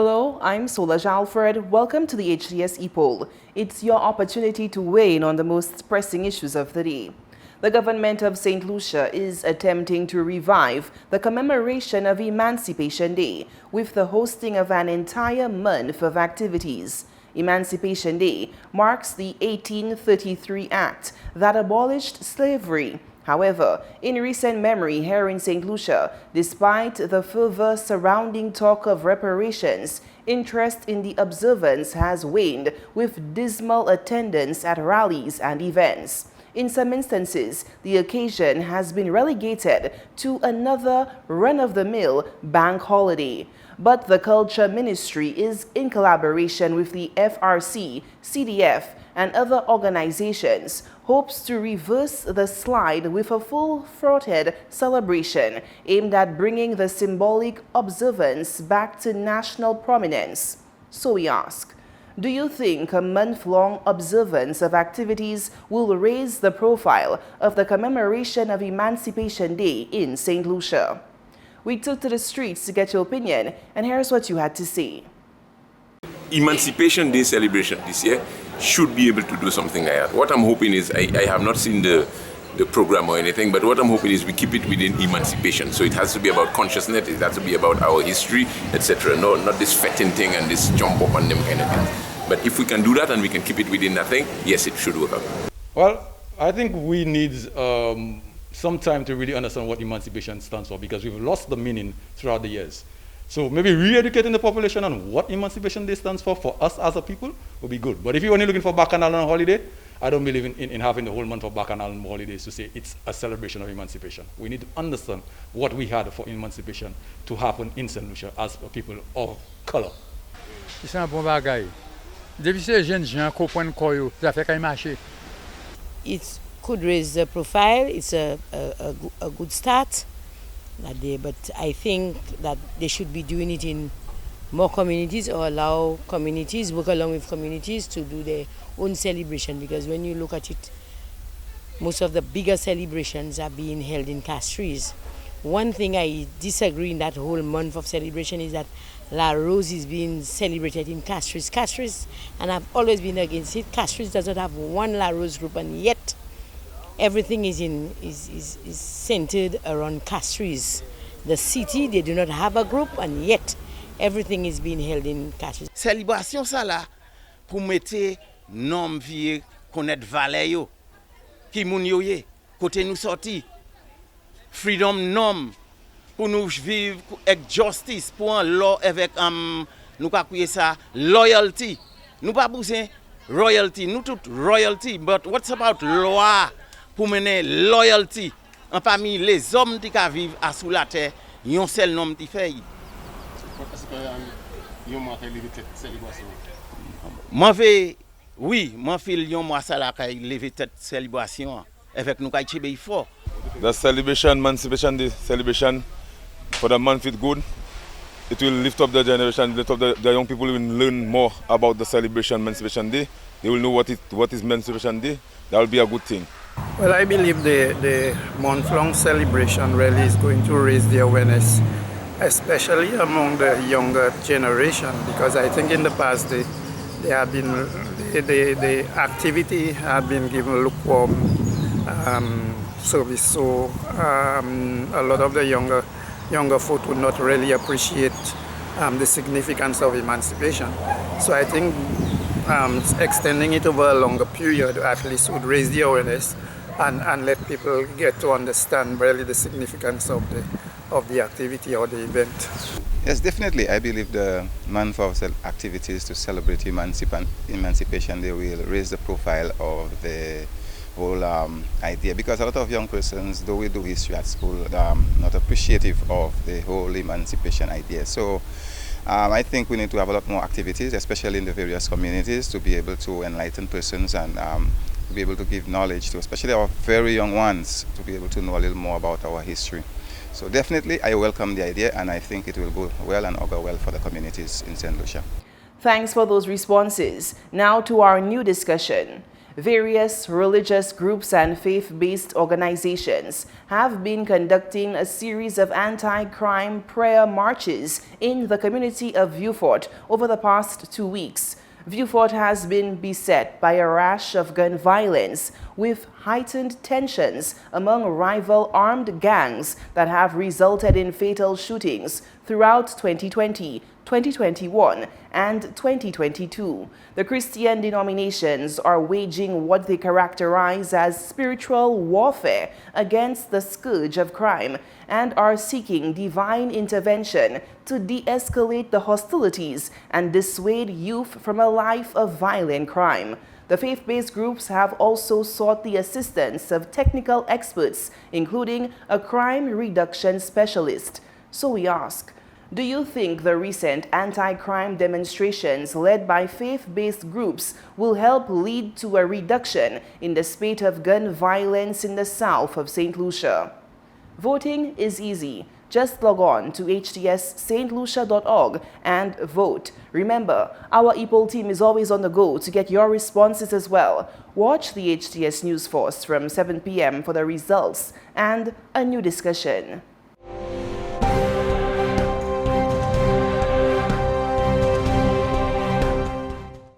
Hello, I'm Solaj Alfred. Welcome to the HDS Epoll. It's your opportunity to weigh in on the most pressing issues of the day. The government of St. Lucia is attempting to revive the commemoration of Emancipation Day with the hosting of an entire month of activities. Emancipation Day marks the 1833 Act that abolished slavery. However, in recent memory here in St. Lucia, despite the fervor surrounding talk of reparations, interest in the observance has waned with dismal attendance at rallies and events. In some instances, the occasion has been relegated to another run-of-the-mill bank holiday. But the Culture Ministry is in collaboration with the FRC, CDF, and other organizations, hopes to reverse the slide with a full-throated celebration aimed at bringing the symbolic observance back to national prominence. So we ask, do you think a month-long observance of activities will raise the profile of the commemoration of Emancipation Day in St. Lucia? We took to the streets to get your opinion, and here's what you had to say. Emancipation Day celebration this year should be able to do something like that. What I'm hoping is, I have not seen the program or anything, but what I'm hoping is we keep it within emancipation. So it has to be about consciousness, it has to be about our history, etc. No, not this fetting thing and this jump up on them kind of thing. But if we can do that and we can keep it within that thing, yes, it should work out. Well, I think we need some time to really understand what emancipation stands for, because we've lost the meaning throughout the years. So maybe re-educating the population on what Emancipation Day stands for us as a people would be good. But if you're only looking for Bacchanal on holiday, I don't believe in having the whole month of Bacchanal and holidays to say it's a celebration of emancipation. We need to understand what we had for emancipation to happen in St. Lucia as a people of color. C'est un bon bagay. Depuis ces jeunes gens comprennent quoi yo, ça fait qu'il marche. It could raise the profile. It's a good start. But I think that they should be doing it in more communities, or allow communities, work along with communities to do their own celebration. Because when you look at it, most of the bigger celebrations are being held in castries. One thing I disagree in that whole month of celebration is that La Rose is being celebrated in castries. Castries, and I've always been against it, castries does not have one La Rose group, and yet everything is centered around castries. The city, they do not have a group, and yet everything is being held in castries. Célébration ça là pour mettre nom vieux connaître valeur yo qui moun yo yé côté nous sorti freedom nom pour nous vivre avec justice pour un law avec nous ka crier ça loyalty. Nous pas besoin royalty, nous tout royalty, but what's about loi pour mener loyalty en parmi les hommes qui vivent à sous la terre, yon seul nom qui fait. Est-ce que yon mois lever tête célébration? Moi fais yon mois ça la kay lever tête célébration avec nous kay chebe fort. The celebration, Emancipation Day celebration, for the month it's good. It will lift up the generation, lift up the young people will learn more about the celebration, Emancipation Day. They will know what is Emancipation Day. That will be a good thing. Well, I believe the month-long celebration really is going to raise the awareness, especially among the younger generation, because I think in the past the activity had been given lukewarm service, so a lot of the younger folk would not really appreciate the significance of emancipation. So I think extending it over a longer period at least would raise the awareness and let people get to understand really the significance of the activity or the event. Yes, definitely. I believe the month of activities to celebrate Emancipation Day will raise the profile of the whole idea, because a lot of young persons, though we do history at school, not appreciative of the whole emancipation idea. So I think we need to have a lot more activities, especially in the various communities, to be able to enlighten persons and to be able to give knowledge to, especially our very young ones, to be able to know a little more about our history. So definitely I welcome the idea, and I think it will go well and augur well for the communities in St. Lucia. Thanks for those responses. Now to our new discussion. Various religious groups and faith-based organizations have been conducting a series of anti-crime prayer marches in the community of Vieux-Fort over the past 2 weeks. Vieux-Fort has been beset by a rash of gun violence with heightened tensions among rival armed gangs that have resulted in fatal shootings throughout 2020, 2021, and 2022. The Christian denominations are waging what they characterize as spiritual warfare against the scourge of crime and are seeking divine intervention to de-escalate the hostilities and dissuade youth from a life of violent crime. The faith-based groups have also sought the assistance of technical experts, including a crime reduction specialist. So we ask, do you think the recent anti-crime demonstrations led by faith-based groups will help lead to a reduction in the spate of gun violence in the South of Saint Lucia? Voting is easy. Just log on to htsstlucia.org and vote. Remember, our Epoll team is always on the go to get your responses as well. Watch the HTS News Force from 7 p.m. for the results and a new discussion.